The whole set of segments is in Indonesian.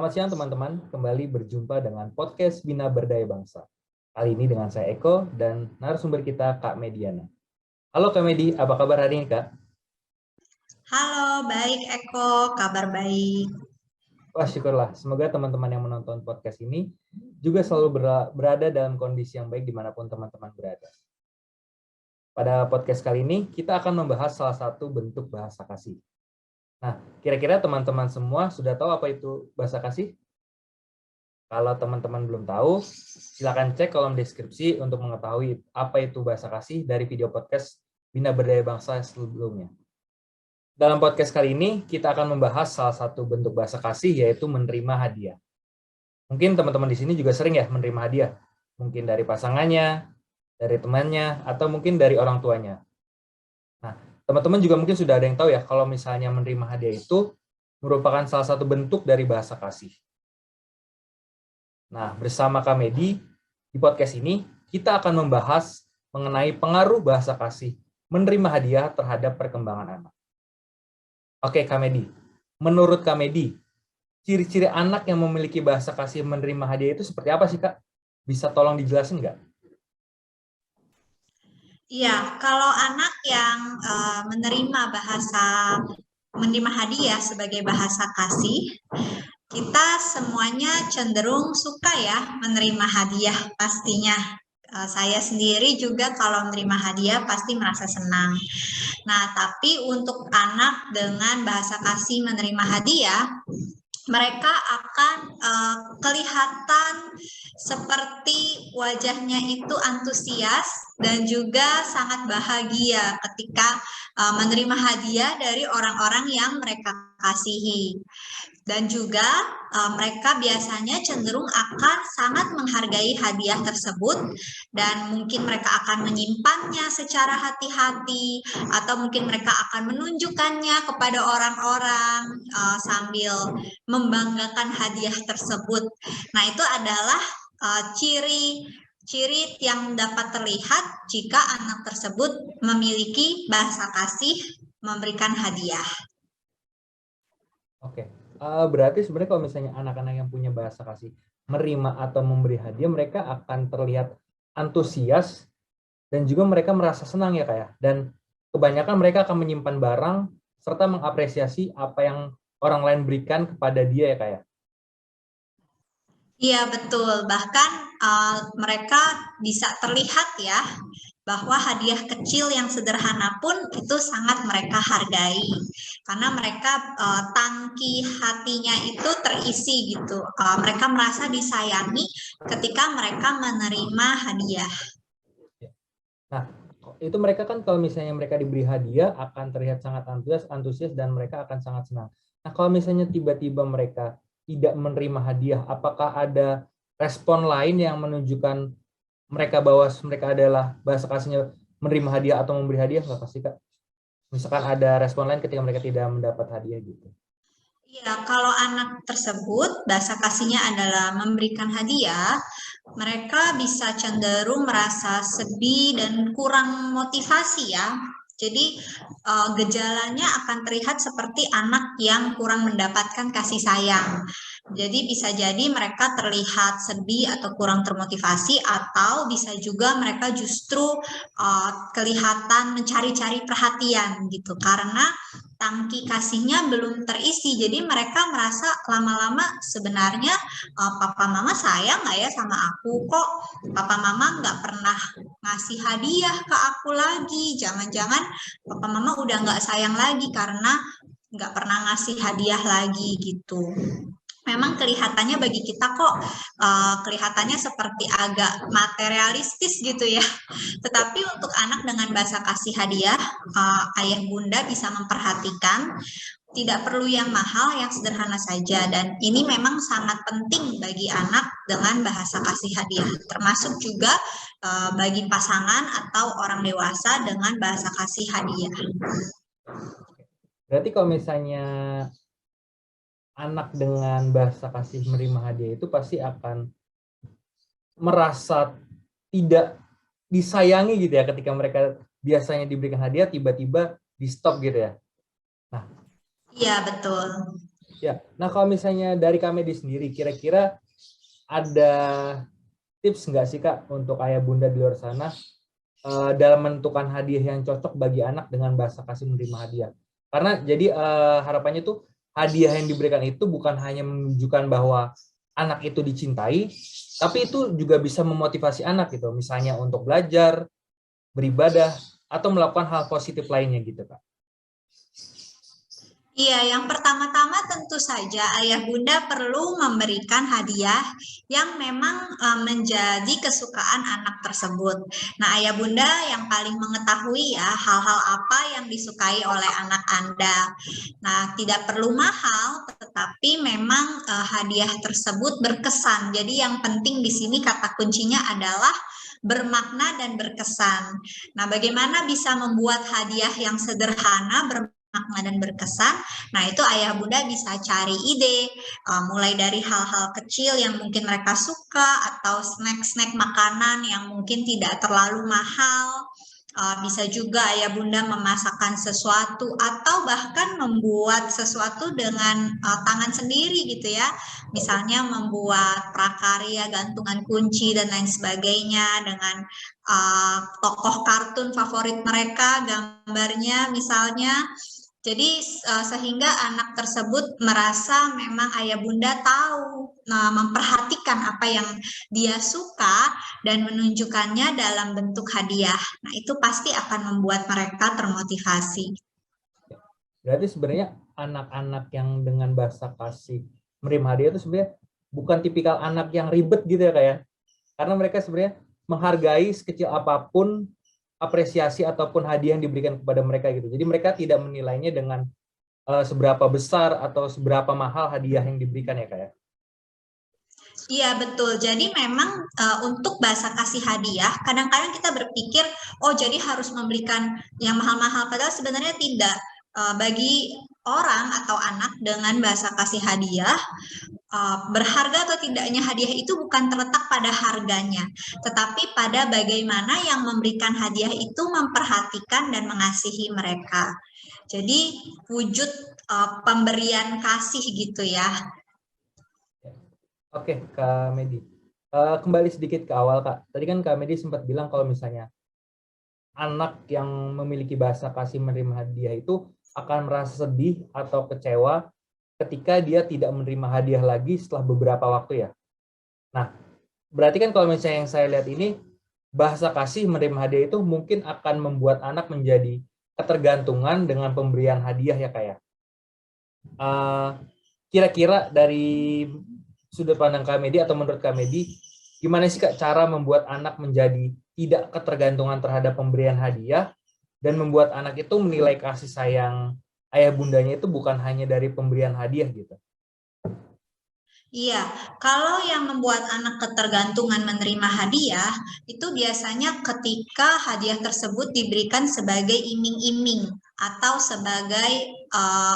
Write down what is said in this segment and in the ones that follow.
Selamat siang teman-teman, kembali berjumpa dengan podcast Bina Berdaya Bangsa. Kali ini dengan saya Eko dan narasumber kita Kak Mediana. Halo Kak Medi, apa kabar hari ini Kak? Halo, baik Eko, kabar baik. Wah syukurlah, semoga teman-teman yang menonton podcast ini juga selalu berada dalam kondisi yang baik dimanapun teman-teman berada. Pada podcast kali ini, kita akan membahas salah satu bentuk bahasa kasih. Nah, kira-kira teman-teman semua sudah tahu apa itu bahasa kasih? Kalau teman-teman belum tahu, silakan cek kolom deskripsi untuk mengetahui apa itu bahasa kasih dari video podcast Bina Berdaya Bangsa sebelumnya. Dalam podcast kali ini, kita akan membahas salah satu bentuk bahasa kasih, yaitu menerima hadiah. Mungkin teman-teman di sini juga sering ya menerima hadiah. Mungkin dari pasangannya, dari temannya, atau mungkin dari orang tuanya. Nah, teman-teman juga mungkin sudah ada yang tahu ya, kalau misalnya menerima hadiah itu merupakan salah satu bentuk dari bahasa kasih. Nah, bersama Kak Medi, di podcast ini kita akan membahas mengenai pengaruh bahasa kasih menerima hadiah terhadap perkembangan anak. Oke, Kak Medi. Menurut Kak Medi, ciri-ciri anak yang memiliki bahasa kasih menerima hadiah itu seperti apa sih, Kak? Bisa tolong dijelasin nggak? Iya, kalau anak yang menerima hadiah sebagai bahasa kasih, kita semuanya cenderung suka ya menerima hadiah pastinya. Saya sendiri juga kalau menerima hadiah pasti merasa senang. Nah, tapi untuk anak dengan bahasa kasih menerima hadiah, mereka akan kelihatan seperti wajahnya itu antusias dan juga sangat bahagia ketika menerima hadiah dari orang-orang yang mereka kasihi. Dan juga mereka biasanya cenderung akan sangat menghargai hadiah tersebut dan mungkin mereka akan menyimpannya secara hati-hati atau mungkin mereka akan menunjukkannya kepada orang-orang sambil membanggakan hadiah tersebut. Nah, itu adalah ciri yang dapat terlihat jika anak tersebut memiliki bahasa kasih memberikan hadiah. Oke. Berarti sebenarnya kalau misalnya anak-anak yang punya bahasa kasih menerima atau memberi hadiah, mereka akan terlihat antusias dan juga mereka merasa senang ya Kak ya. Dan kebanyakan mereka akan menyimpan barang serta mengapresiasi apa yang orang lain berikan kepada dia ya Kak ya. Iya, betul. Bahkan mereka bisa terlihat ya bahwa hadiah kecil yang sederhana pun itu sangat mereka hargai. Karena mereka tangki hatinya itu terisi gitu. Mereka merasa disayangi ketika mereka menerima hadiah. Nah, itu mereka kan kalau misalnya mereka diberi hadiah akan terlihat sangat antusias dan mereka akan sangat senang. Nah, kalau misalnya tiba-tiba mereka tidak menerima hadiah, apakah ada respon lain yang menunjukkan mereka bahwa mereka adalah bahasa kasihnya menerima hadiah atau memberi hadiah? Nggak pasti, Kak. Misalkan ada respon lain ketika mereka tidak mendapat hadiah gitu. Iya, kalau anak tersebut bahasa kasihnya adalah memberikan hadiah, mereka bisa cenderung merasa sedih dan kurang motivasi ya. Jadi gejalanya akan terlihat seperti anak yang kurang mendapatkan kasih sayang. Jadi bisa jadi mereka terlihat sedih atau kurang termotivasi atau bisa juga mereka justru kelihatan mencari-cari perhatian gitu karena tangki kasihnya belum terisi. Jadi mereka merasa lama-lama sebenarnya papa mama sayang nggak ya sama aku, kok papa mama nggak pernah ngasih hadiah ke aku lagi, jangan-jangan papa mama udah nggak sayang lagi karena nggak pernah ngasih hadiah lagi gitu. Memang kelihatannya bagi kita kok kelihatannya seperti agak materialistis gitu ya. Tetapi untuk anak dengan bahasa kasih hadiah, ayah bunda bisa memperhatikan tidak perlu yang mahal, yang sederhana saja. Dan ini memang sangat penting bagi anak dengan bahasa kasih hadiah. Termasuk juga bagi pasangan atau orang dewasa dengan bahasa kasih hadiah. Berarti kalau misalnya anak dengan bahasa kasih menerima hadiah itu pasti akan merasa tidak disayangi gitu ya ketika mereka biasanya diberikan hadiah tiba-tiba di stop gitu ya. Nah, iya betul. Ya, nah kalau misalnya dari Kamedi sendiri, kira-kira ada tips nggak sih Kak untuk ayah bunda di luar sana dalam menentukan hadiah yang cocok bagi anak dengan bahasa kasih menerima hadiah? Karena jadi harapannya tuh hadiah yang diberikan itu bukan hanya menunjukkan bahwa anak itu dicintai, tapi itu juga bisa memotivasi anak gitu, misalnya untuk belajar, beribadah, atau melakukan hal positif lainnya gitu Kak. Iya, yang pertama-tama tentu saja ayah bunda perlu memberikan hadiah yang memang menjadi kesukaan anak tersebut. Nah, ayah bunda yang paling mengetahui ya hal-hal apa yang disukai oleh anak Anda. Nah, tidak perlu mahal, tetapi memang hadiah tersebut berkesan. Jadi yang penting di sini kata kuncinya adalah bermakna dan berkesan. Nah, bagaimana bisa membuat hadiah yang sederhana, bermakna dan berkesan? Nah, itu ayah bunda bisa cari ide, mulai dari hal-hal kecil yang mungkin mereka suka, atau snack-snack makanan yang mungkin tidak terlalu mahal. Bisa juga ayah bunda memasakkan sesuatu, atau bahkan membuat sesuatu dengan tangan sendiri gitu ya. Misalnya membuat prakarya, gantungan kunci, dan lain sebagainya dengan tokoh kartun favorit mereka, gambarnya misalnya. Jadi sehingga anak tersebut merasa memang ayah bunda tahu, memperhatikan apa yang dia suka dan menunjukkannya dalam bentuk hadiah. Nah, itu pasti akan membuat mereka termotivasi. Berarti sebenarnya anak-anak yang dengan bahasa kasih menerima hadiah itu sebenarnya bukan tipikal anak yang ribet gitu ya Kak ya. Karena mereka sebenarnya menghargai sekecil apapun apresiasi ataupun hadiah yang diberikan kepada mereka gitu. Jadi mereka tidak menilainya dengan seberapa besar atau seberapa mahal hadiah yang diberikan ya Kak ya. Iya betul. Jadi memang untuk bahasa kasih hadiah, kadang-kadang kita berpikir, oh jadi harus memberikan yang mahal-mahal. Padahal sebenarnya tidak. Bagi orang atau anak dengan bahasa kasih hadiah, berharga atau tidaknya hadiah itu bukan terletak pada harganya, tetapi pada bagaimana yang memberikan hadiah itu memperhatikan dan mengasihi mereka. Jadi wujud pemberian kasih gitu ya. Oke, Kak Medi. Kembali sedikit ke awal, Kak. Tadi kan Kak Medi sempat bilang kalau misalnya anak yang memiliki bahasa kasih menerima hadiah itu akan merasa sedih atau kecewa ketika dia tidak menerima hadiah lagi setelah beberapa waktu ya. Nah, berarti kan kalau misalnya yang saya lihat ini, bahasa kasih menerima hadiah itu mungkin akan membuat anak menjadi ketergantungan dengan pemberian hadiah ya, Kak ya. Kira-kira dari sudut pandang Kamedi atau menurut Kamedi, gimana sih Kak cara membuat anak menjadi tidak ketergantungan terhadap pemberian hadiah dan membuat anak itu menilai kasih sayang ayah bundanya itu bukan hanya dari pemberian hadiah gitu? Iya, kalau yang membuat anak ketergantungan menerima hadiah, itu biasanya ketika hadiah tersebut diberikan sebagai iming-iming atau sebagai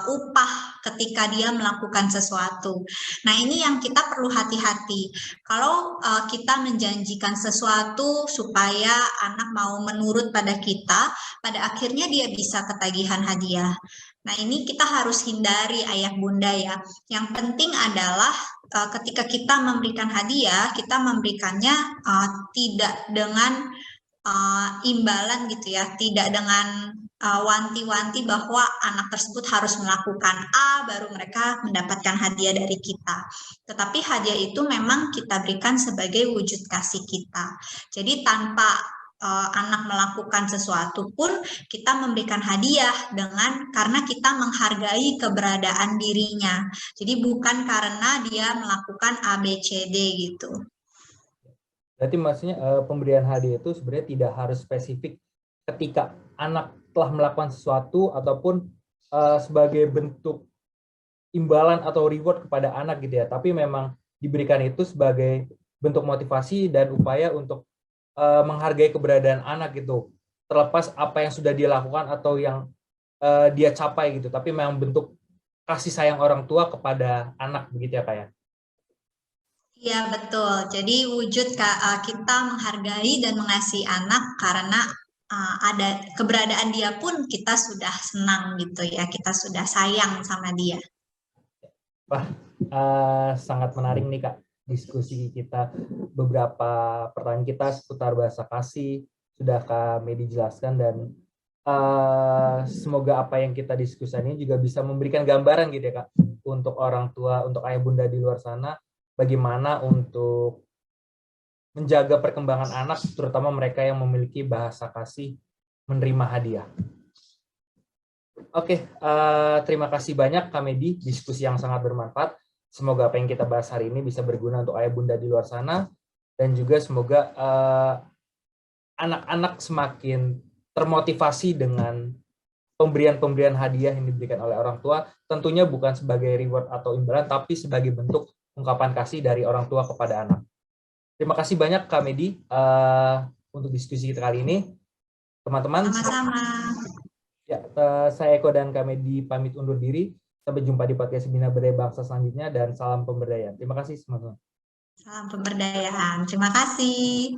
upah ketika dia melakukan sesuatu. Nah, ini yang kita perlu hati-hati. Kalau kita menjanjikan sesuatu supaya anak mau menurut pada kita, pada akhirnya dia bisa ketagihan hadiah. Nah, ini kita harus hindari ayah bunda ya. Yang penting adalah ketika kita memberikan hadiah, kita memberikannya tidak dengan imbalan gitu ya, tidak dengan wanti-wanti bahwa anak tersebut harus melakukan A baru mereka mendapatkan hadiah dari kita. Tetapi hadiah itu memang kita berikan sebagai wujud kasih kita. Jadi tanpa anak melakukan sesuatu pun kita memberikan hadiah karena kita menghargai keberadaan dirinya. Jadi bukan karena dia melakukan A, B, C, D gitu. Berarti maksudnya pemberian hadiah itu sebenarnya tidak harus spesifik ketika anak telah melakukan sesuatu ataupun sebagai bentuk imbalan atau reward kepada anak gitu ya. Tapi memang diberikan itu sebagai bentuk motivasi dan upaya untuk menghargai keberadaan anak gitu. Terlepas apa yang sudah dia lakukan atau yang dia capai gitu. Tapi memang bentuk kasih sayang orang tua kepada anak begitu ya Kak ya. Iya betul. Jadi wujud kita menghargai dan mengasihi anak karena ada keberadaan dia pun kita sudah senang gitu ya, kita sudah sayang sama dia. Wah, sangat menarik nih Kak diskusi kita. Beberapa pertanyaan kita seputar bahasa kasih sudah kami dijelaskan, dan semoga apa yang kita diskusikan ini juga bisa memberikan gambaran gitu ya Kak untuk orang tua, untuk ayah bunda di luar sana, bagaimana untuk menjaga perkembangan anak, terutama mereka yang memiliki bahasa kasih menerima hadiah. Oke, terima kasih banyak Kak Medi, diskusi yang sangat bermanfaat. Semoga apa yang kita bahas hari ini bisa berguna untuk ayah bunda di luar sana, dan juga semoga anak-anak semakin termotivasi dengan pemberian-pemberian hadiah yang diberikan oleh orang tua, tentunya bukan sebagai reward atau imbalan, tapi sebagai bentuk ungkapan kasih dari orang tua kepada anak. Terima kasih banyak Kak Medi untuk diskusi kita kali ini. Teman-teman, Sama-sama. ya, saya Eko dan Kak Medi pamit undur diri. Sampai jumpa di podcast Bina Berdaya Bangsa selanjutnya, dan salam pemberdayaan. Terima kasih teman-teman. Salam pemberdayaan. Terima kasih.